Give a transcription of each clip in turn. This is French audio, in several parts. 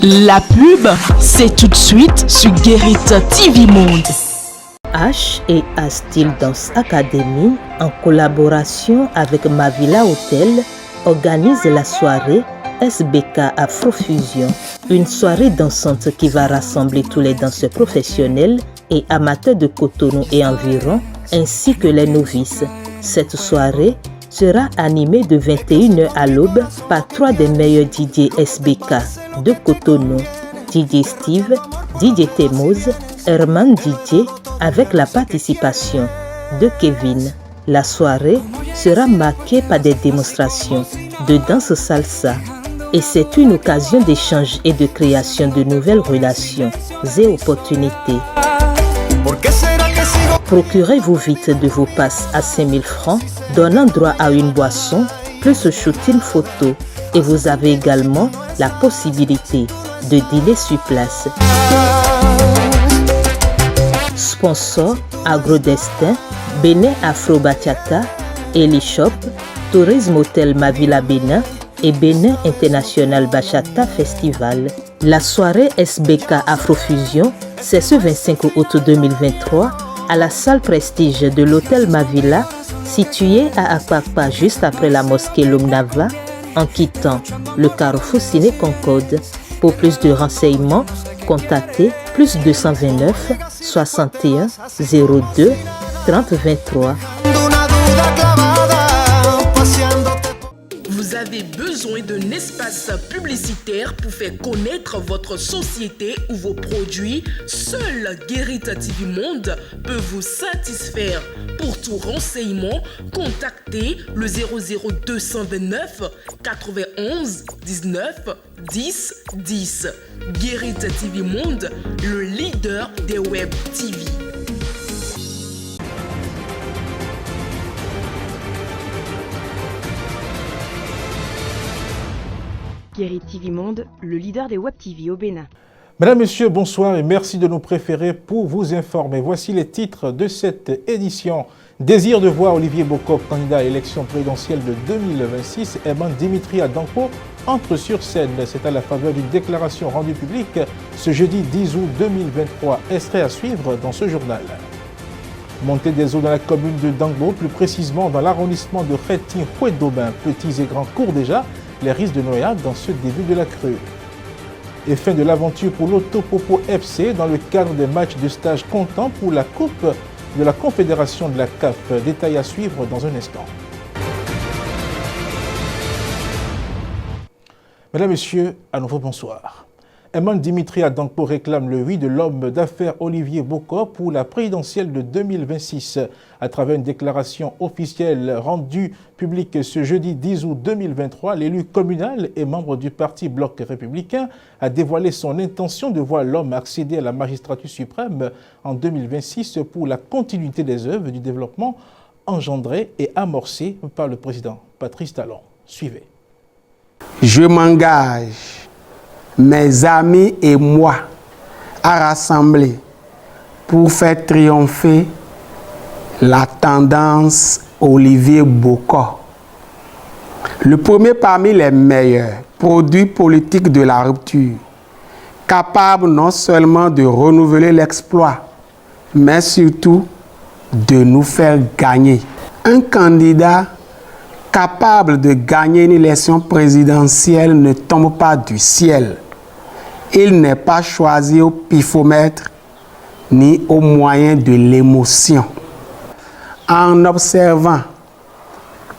La pub, c'est tout de suite sur Guérit TV Monde. H et A Style Dance Academy, en collaboration avec Mavila Hotel, organise la soirée SBK Afrofusion, une soirée dansante qui va rassembler tous les danseurs professionnels et amateurs de Cotonou et environ, ainsi que les novices. Cette soirée sera animée de 21h à l'aube par 3 des meilleurs DJ SBK de Cotonou, DJ Steve, DJ Temoz, Herman DJ, avec la participation de Kevin. La soirée sera marquée par des démonstrations de danse salsa et c'est une occasion d'échange et de création de nouvelles relations et opportunités. Procurez-vous vite de vos passes à 5 000 francs, donnant droit à une boisson, plus shooting photo. Et vous avez également la possibilité de dîner sur place. Sponsor Agrodestin, Bénin Afro Bachata, Elishop, Tourisme Hôtel Mavila Bénin et Bénin International Bachata Festival. La soirée SBK Afrofusion, c'est ce 25 août 2023 à la salle Prestige de l'Hôtel Mavila, située à Akpakpa juste après la mosquée Lumnava, en quittant le carrefour Ciné Concorde. Pour plus de renseignements, contactez plus 229 61 02 30 23. Vous avez besoin d'un espace publicitaire pour faire connaître votre société ou vos produits? Seul Guérit TV Monde peut vous satisfaire. Pour tout renseignement, contactez le 00229 91 19 10 10. Guérit TV Monde, le leader des web TV. Guérit TV Monde, le leader des Web TV au Bénin. Mesdames, Messieurs, bonsoir et merci de nous préférer pour vous informer. Voici les titres de cette édition. Désir de voir Olivier Bokok, candidat à l'élection présidentielle de 2026. Herman Dimitri Adanko entre sur scène. C'est à la faveur d'une déclaration rendue publique ce jeudi 10 août 2023. Extrait à suivre dans ce journal. Montée des eaux dans la commune de Dangbo, plus précisément dans l'arrondissement de Rétin-Houet-d'Aubin. Petits et grands courent déjà les risques de noyade dans ce début de la crue. Et fin de l'aventure pour l'Autopopo FC dans le cadre des matchs de stage comptant pour la Coupe de la Confédération de la CAF. Détail à suivre dans un instant. Mesdames, Messieurs, à nouveau bonsoir. Herman Dimitri Adanko réclame le oui de l'homme d'affaires Olivier Bokok pour la présidentielle de 2026. À travers une déclaration officielle rendue publique ce jeudi 10 août 2023, l'élu communal et membre du parti Bloc républicain a dévoilé son intention de voir l'homme accéder à la magistrature suprême en 2026 pour la continuité des œuvres du développement engendrées et amorcées par le président Patrice Talon. Suivez. Je m'engage, mes amis et moi, à rassembler pour faire triompher la tendance Olivier Bokok. Le premier parmi les meilleurs produits politiques de la rupture, capable non seulement de renouveler l'exploit, mais surtout de nous faire gagner. Un candidat capable de gagner une élection présidentielle ne tombe pas du ciel. Il n'est pas choisi au pifomètre ni au moyen de l'émotion. En observant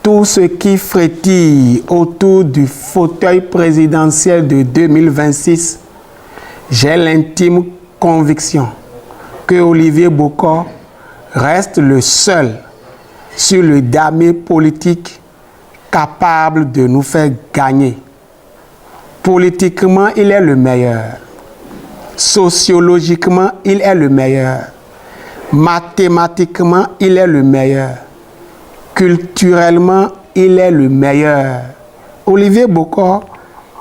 tout ce qui frétille autour du fauteuil présidentiel de 2026, j'ai l'intime conviction que Olivier Bokok reste le seul sur le damier politique capable de nous faire gagner. Politiquement, il est le meilleur. Sociologiquement, il est le meilleur. Mathématiquement, il est le meilleur. Culturellement, il est le meilleur. Olivier Bokok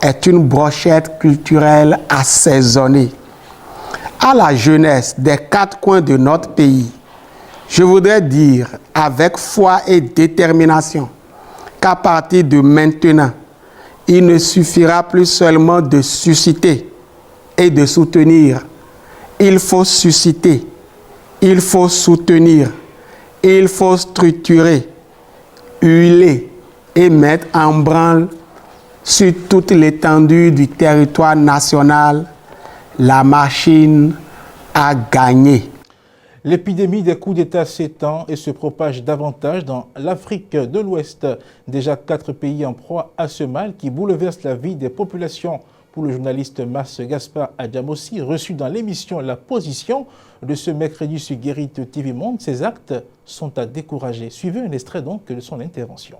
est une brochette culturelle assaisonnée. À la jeunesse des 4 coins de notre pays, je voudrais dire avec foi et détermination qu'à partir de maintenant, il ne suffira plus seulement de susciter et de soutenir. Il faut susciter, il faut soutenir, il faut structurer, huiler et mettre en branle sur toute l'étendue du territoire national la machine à gagner. L'épidémie des coups d'État s'étend et se propage davantage dans l'Afrique de l'Ouest. Déjà 4 pays en proie à ce mal qui bouleverse la vie des populations. Pour le journaliste Mas Gaspard Adjamossi, reçu dans l'émission La Position de ce mercredi sur Guérit TV Monde, ces actes sont à décourager. Suivez un extrait donc de son intervention.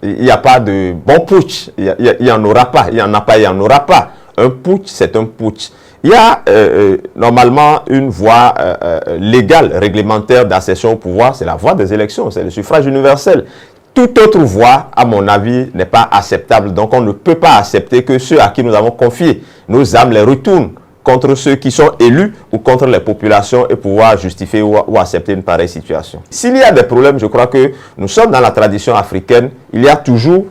Il n'y a pas de bon putsch, il n'y en aura pas, il n'y en a pas, il n'y en aura pas. Un putsch, c'est un putsch. Il y a normalement une voie légale, réglementaire d'accession au pouvoir, c'est la voie des élections, c'est le suffrage universel. Toute autre voie, à mon avis, n'est pas acceptable. Donc on ne peut pas accepter que ceux à qui nous avons confié nos âmes les retournent contre ceux qui sont élus ou contre les populations et pouvoir justifier ou accepter une pareille situation. S'il y a des problèmes, je crois que nous sommes dans la tradition africaine, il y a toujours,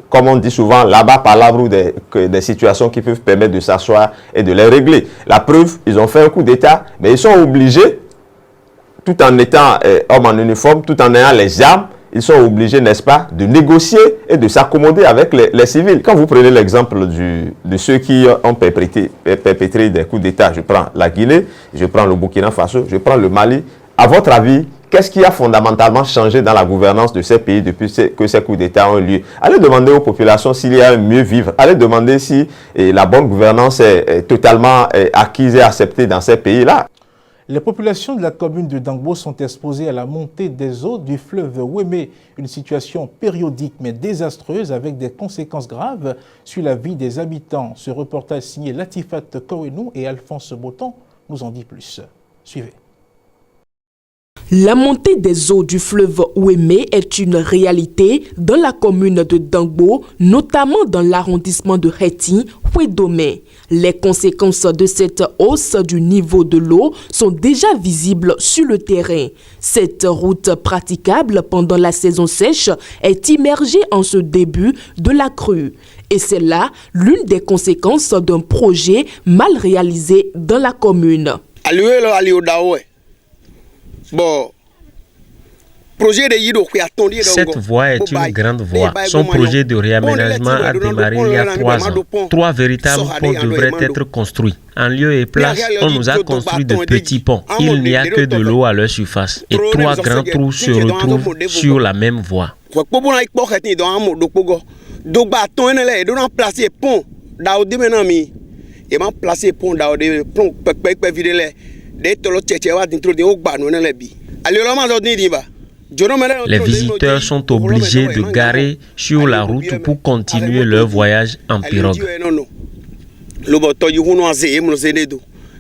comme on dit souvent, là-bas palabre ou des situations qui peuvent permettre de s'asseoir et de les régler. La preuve, ils ont fait un coup d'État, mais ils sont obligés, tout en étant hommes en uniforme, tout en ayant les armes, ils sont obligés, n'est-ce pas, de négocier et de s'accommoder avec les civils. Quand vous prenez l'exemple de ceux qui ont perpétré des coups d'État, je prends la Guinée, je prends le Burkina Faso, je prends le Mali, à votre avis, qu'est-ce qui a fondamentalement changé dans la gouvernance de ces pays depuis que ces coups d'État ont eu lieu? Allez demander aux populations s'il y a un mieux vivre. Allez demander si la bonne gouvernance est totalement acquise et acceptée dans ces pays-là. Les populations de la commune de Dangbo sont exposées à la montée des eaux du fleuve Wémé, une situation périodique mais désastreuse avec des conséquences graves sur la vie des habitants. Ce reportage signé Latifat Kouenou et Alphonse Boton nous en dit plus. Suivez. La montée des eaux du fleuve Wémé est une réalité dans la commune de Dangbo, notamment dans l'arrondissement de Héti, Ouédomé. Les conséquences de cette hausse du niveau de l'eau sont déjà visibles sur le terrain. Cette route praticable pendant la saison sèche est immergée en ce début de la crue. Et c'est là l'une des conséquences d'un projet mal réalisé dans la commune. Bon. Cette voie est une grande voie. Son projet de réaménagement a démarré il y a 3 ans. 3 véritables ponts devraient être construits. En lieu et place, on nous a construit de petits ponts. Il n'y a que de l'eau à leur surface. Et 3 grands trous se retrouvent sur la même voie. Les visiteurs sont obligés de garer sur la route pour continuer leur voyage en pirogue.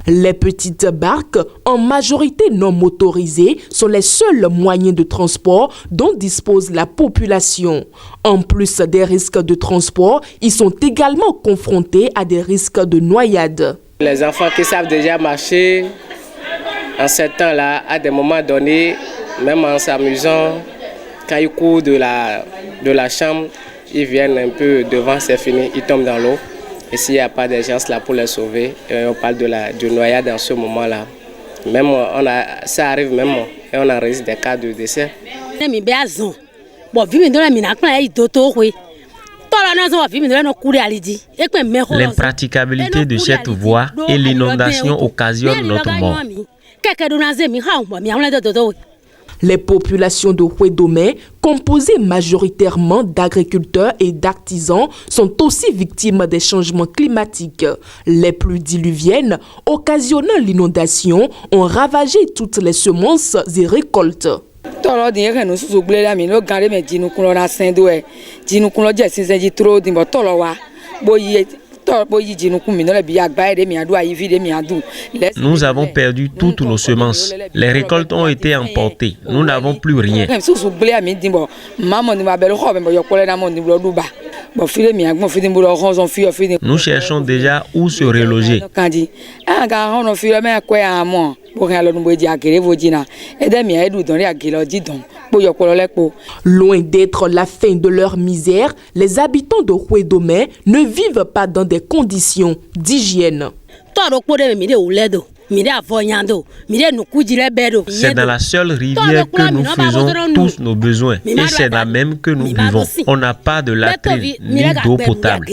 Les petites barques, en majorité non motorisées, sont les seuls moyens de transport dont dispose la population. En plus des risques de transport, ils sont également confrontés à des risques de noyade. Les enfants qui savent déjà marcher, en ce temps-là, à des moments donnés, même en s'amusant, quand ils courent de la chambre, ils viennent un peu devant, c'est fini, ils tombent dans l'eau. Et s'il n'y a pas d'urgence là pour les sauver, on parle de noyade dans ce moment-là. Même ça arrive même et on enregistre des cas de décès. L'impraticabilité de cette voie et l'inondation occasionnent notre mort. Les populations de Ouédomé, composées majoritairement d'agriculteurs et d'artisans, sont aussi victimes des changements climatiques. Les pluies diluviennes, occasionnant l'inondation, ont ravagé toutes les semences et récoltes. Nous avons perdu toutes nos semences. Les récoltes ont été emportées. Nous n'avons plus rien. Nous cherchons déjà où se reloger. Loin d'être la fin de leur misère, les habitants de Houédomé ne vivent pas dans des conditions d'hygiène. C'est dans la seule rivière que nous faisons tous nos besoins et c'est la même que nous buvons. On n'a pas de latrine ni d'eau potable.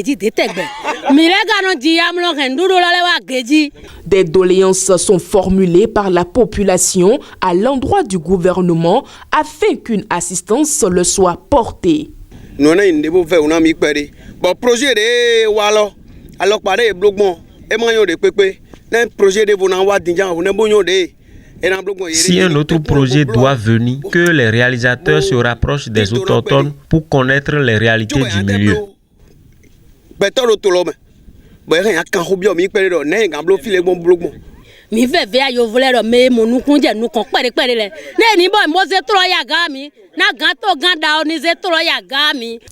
Des doléances sont formulées par la population à l'endroit du gouvernement afin qu'une assistance leur soit portée. Si un autre projet doit venir, que les réalisateurs se rapprochent des autochtones pour connaître les réalités du milieu.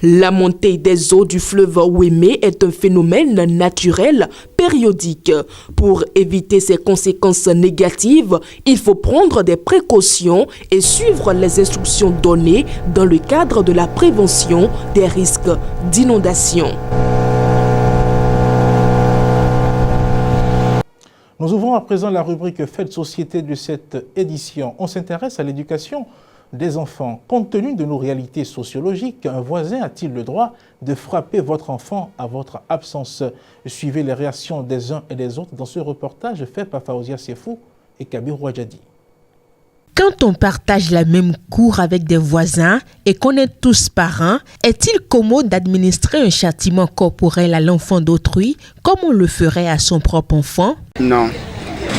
La montée des eaux du fleuve Ouémé est un phénomène naturel périodique. Pour éviter ses conséquences négatives, il faut prendre des précautions et suivre les instructions données dans le cadre de la prévention des risques d'inondation. Nous ouvrons à présent la rubrique Fait de société de cette édition. On s'intéresse à l'éducation des enfants. Compte tenu de nos réalités sociologiques, un voisin a-t-il le droit de frapper votre enfant à votre absence? Suivez les réactions des uns et des autres dans ce reportage fait par Faouzia Sefou et Kabir Ouadjadi. Quand on partage la même cour avec des voisins et qu'on est tous parents, est-il commode d'administrer un châtiment corporel à l'enfant d'autrui comme on le ferait à son propre enfant? Non.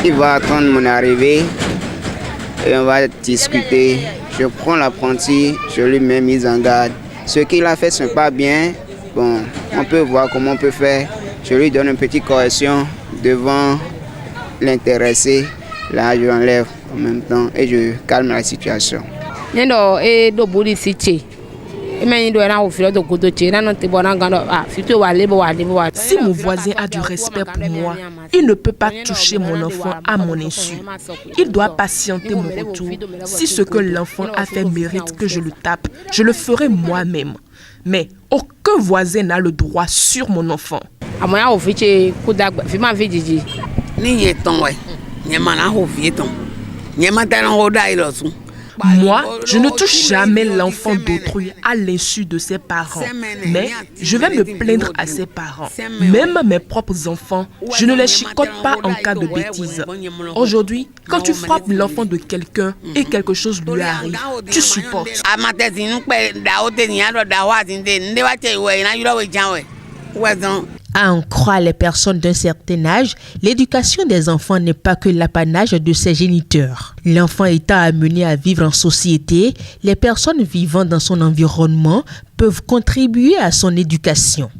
Il va attendre mon arrivée et on va discuter. Je prends l'apprenti, je lui mets mise en garde. Ce qu'il a fait, ce n'est pas bien. Bon, on peut voir comment on peut faire. Je lui donne une petite correction devant l'intéressé. Là, je l'enlève en même temps et je calme la situation. Si mon voisin a du respect pour moi, il ne peut pas toucher mon enfant à mon insu. Il doit patienter mon retour. Si ce que l'enfant a fait mérite que je le tape, je le ferai moi-même. Mais aucun voisin n'a le droit sur mon enfant. Moi, je ne touche jamais l'enfant d'autrui à l'insu de ses parents, mais je vais me plaindre à ses parents. Même mes propres enfants, je ne les chicote pas en cas de bêtise. Aujourd'hui, quand tu frappes l'enfant de quelqu'un et quelque chose lui arrive, tu supportes. À en croire les personnes d'un certain âge, l'éducation des enfants n'est pas que l'apanage de ses géniteurs. L'enfant étant amené à vivre en société, les personnes vivant dans son environnement peuvent contribuer à son éducation.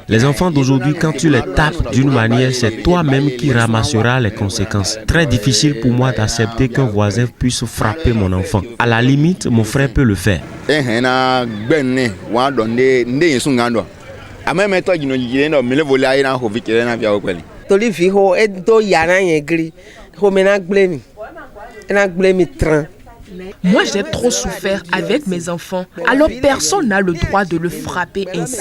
Les enfants d'aujourd'hui, quand tu les tapes d'une manière, c'est toi-même qui ramasseras les conséquences. Très difficile pour moi d'accepter qu'un voisin puisse frapper mon enfant. À la limite, mon frère peut le faire. Moi, j'ai trop souffert avec mes enfants, alors personne n'a le droit de le frapper ainsi.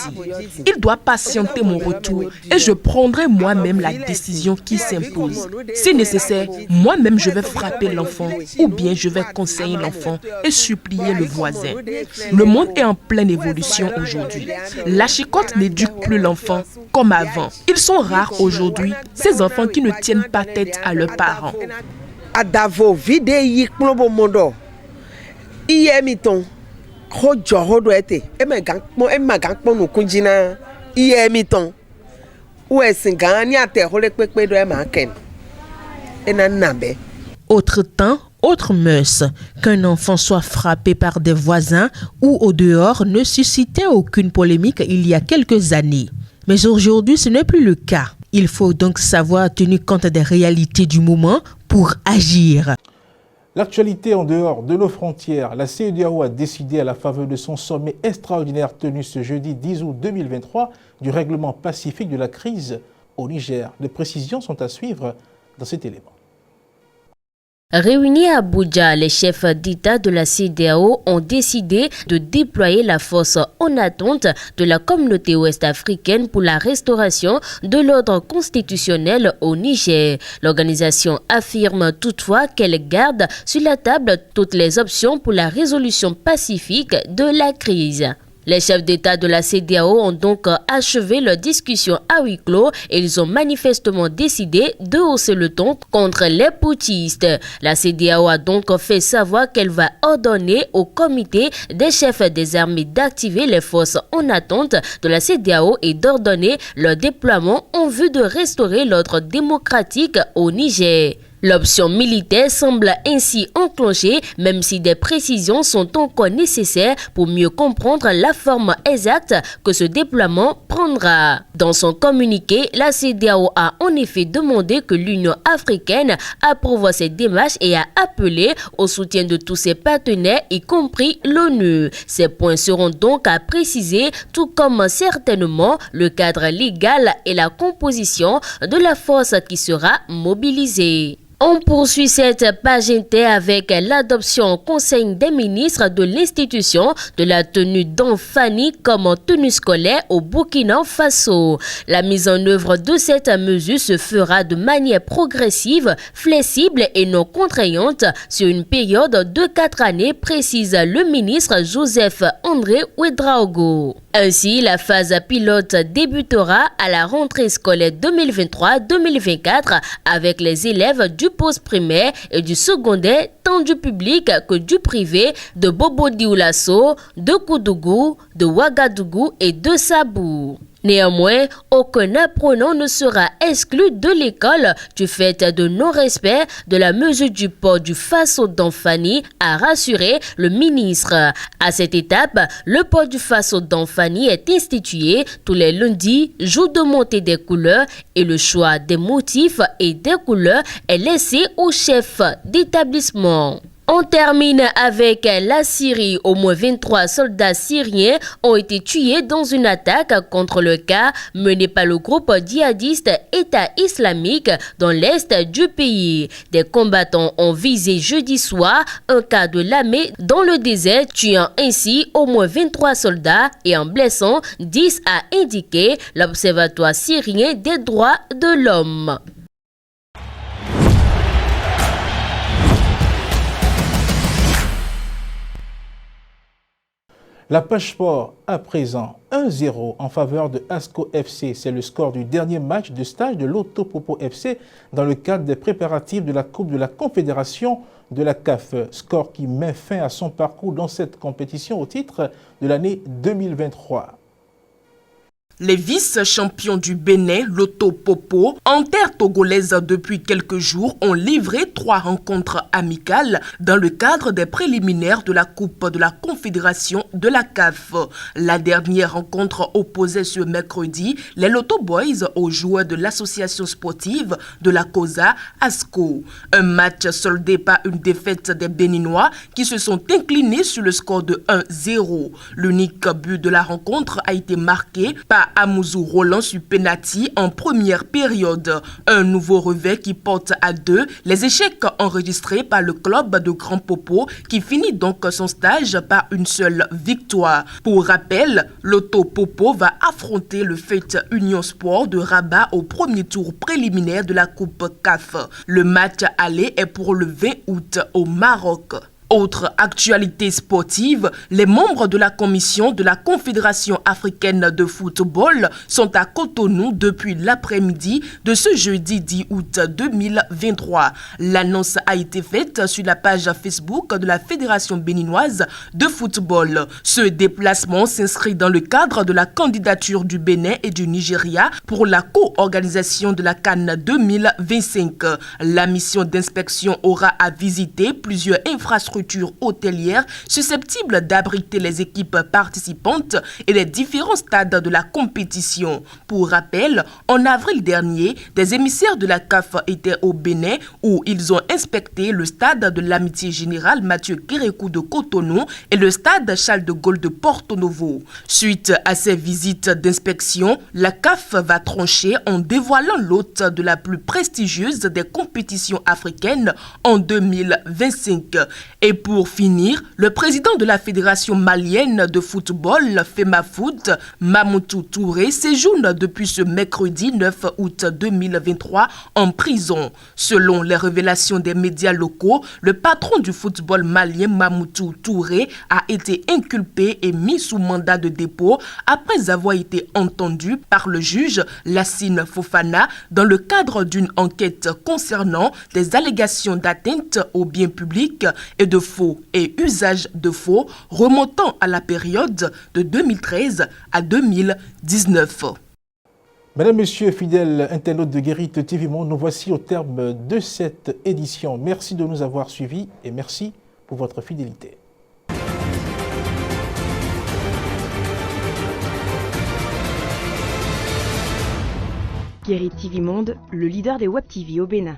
Il doit patienter mon retour et je prendrai moi-même la décision qui s'impose. Si nécessaire, moi-même je vais frapper l'enfant ou bien je vais conseiller l'enfant et supplier le voisin. Le monde est en pleine évolution aujourd'hui. La chicotte n'éduque plus l'enfant comme avant. Ils sont rares aujourd'hui, ces enfants qui ne tiennent pas tête à leurs parents. Adavo vide yi kplobo mondo iye miton hojo hodo ete emagan no kunjina iye miton ou esingan ni ate hole pepe do emaken ena nambe. Autre temps, autre mœurs, qu'un enfant soit frappé par des voisins ou au dehors ne suscitait aucune polémique il y a quelques années. Mais aujourd'hui, ce n'est plus le cas. Il faut donc savoir tenir compte des réalités du moment pour agir. L'actualité en dehors de nos frontières, la CEDEAO a décidé à la faveur de son sommet extraordinaire tenu ce jeudi 10 août 2023 du règlement pacifique de la crise au Niger. Les précisions sont à suivre dans cet élément. Réunis à Abuja, les chefs d'État de la CEDEAO ont décidé de déployer la force en attente de la communauté ouest-africaine pour la restauration de l'ordre constitutionnel au Niger. L'organisation affirme toutefois qu'elle garde sur la table toutes les options pour la résolution pacifique de la crise. Les chefs d'État de la CEDEAO ont donc achevé leur discussion à huis clos et ils ont manifestement décidé de hausser le ton contre les putschistes. La CEDEAO a donc fait savoir qu'elle va ordonner au comité des chefs des armées d'activer les forces en attente de la CEDEAO et d'ordonner leur déploiement en vue de restaurer l'ordre démocratique au Niger. L'option militaire semble ainsi enclenchée, même si des précisions sont encore nécessaires pour mieux comprendre la forme exacte que ce déploiement prendra. Dans son communiqué, la CEDEAO a en effet demandé que l'Union africaine approuve cette démarche et a appelé au soutien de tous ses partenaires, y compris l'ONU. Ces points seront donc à préciser, tout comme certainement le cadre légal et la composition de la force qui sera mobilisée. On poursuit cette page inter avec l'adoption au Conseil des ministres de l'institution de la tenue d'Anfani comme tenue scolaire au Burkina Faso. La mise en œuvre de cette mesure se fera de manière progressive, flexible et non contraignante sur une période de 4 années, précise le ministre Joseph André Ouedraogo. Ainsi, la phase pilote débutera à la rentrée scolaire 2023-2024 avec les élèves du post-primaire et du secondaire, tant du public que du privé, de Bobo-Dioulasso, de Koudougou, de Ouagadougou et de Sabou. Néanmoins, aucun apprenant ne sera exclu de l'école du fait de non-respect de la mesure du port du faso d'Anfani, a rassuré le ministre. À cette étape, le port du faso d'Anfani est institué tous les lundis, jour de montée des couleurs, et le choix des motifs et des couleurs est laissé au chef d'établissement. On termine avec la Syrie. Au moins 23 soldats syriens ont été tués dans une attaque contre le camp mené par le groupe djihadiste État islamique dans l'est du pays. Des combattants ont visé jeudi soir un camp de l'armée dans le désert, tuant ainsi au moins 23 soldats et en blessant 10, a indiqué l'Observatoire syrien des droits de l'homme. La page sport à présent 1-0 en faveur de ASCO FC. C'est le score du dernier match de stage de l'Auto Popo FC dans le cadre des préparatifs de la Coupe de la Confédération de la CAF. Score qui met fin à son parcours dans cette compétition au titre de l'année 2023. Les vice-champions du Bénin, l'Auto Popo, en terre togolaise depuis quelques jours, ont livré 3 rencontres amicales dans le cadre des préliminaires de la Coupe de la Confédération de la CAF. La dernière rencontre opposait ce mercredi les Lotto Boys aux joueurs de l'association sportive de la COSA ASCO. Un match soldé par une défaite des Béninois qui se sont inclinés sur le score de 1-0. L'unique but de la rencontre a été marqué par Amouzou Roland sur penalty en première période. Un nouveau revers qui porte à 2 les échecs enregistrés par le club de Grand Popo qui finit donc son stage par une seule victoire. Pour rappel, l'Auto Popo va affronter le Fête Union Sport de Rabat au premier tour préliminaire de la Coupe CAF. Le match aller est pour le 20 août au Maroc. Autre actualité sportive, les membres de la commission de la Confédération africaine de football sont à Cotonou depuis l'après-midi de ce jeudi 10 août 2023. L'annonce a été faite sur la page Facebook de la Fédération béninoise de football. Ce déplacement s'inscrit dans le cadre de la candidature du Bénin et du Nigeria pour la co-organisation de la CAN 2025. La mission d'inspection aura à visiter plusieurs infrastructures infrastructures hôtelières susceptibles d'abriter les équipes participantes et les différents stades de la compétition. Pour rappel, en avril dernier, des émissaires de la CAF étaient au Bénin où ils ont inspecté le stade de l'Amitié Générale Mathieu Kérékou de Cotonou et le stade Charles de Gaulle de Porto Novo. Suite à ces visites d'inspection, la CAF va trancher en dévoilant l'hôte de la plus prestigieuse des compétitions africaines en 2025. Et pour finir, le président de la Fédération malienne de football, FEMAFOOT, Mamoutou Touré, séjourne depuis ce mercredi 9 août 2023 en prison. Selon les révélations des médias locaux, le patron du football malien, Mamoutou Touré, a été inculpé et mis sous mandat de dépôt après avoir été entendu par le juge Lassine Fofana dans le cadre d'une enquête concernant des allégations d'atteinte aux biens publics et de faux et usage de faux remontant à la période de 2013 à 2019. Mesdames, Messieurs, fidèles internautes de Guérite TV Monde, nous voici au terme de cette édition. Merci de nous avoir suivis et merci pour votre fidélité. Guérite TV Monde, le leader des Web TV au Bénin.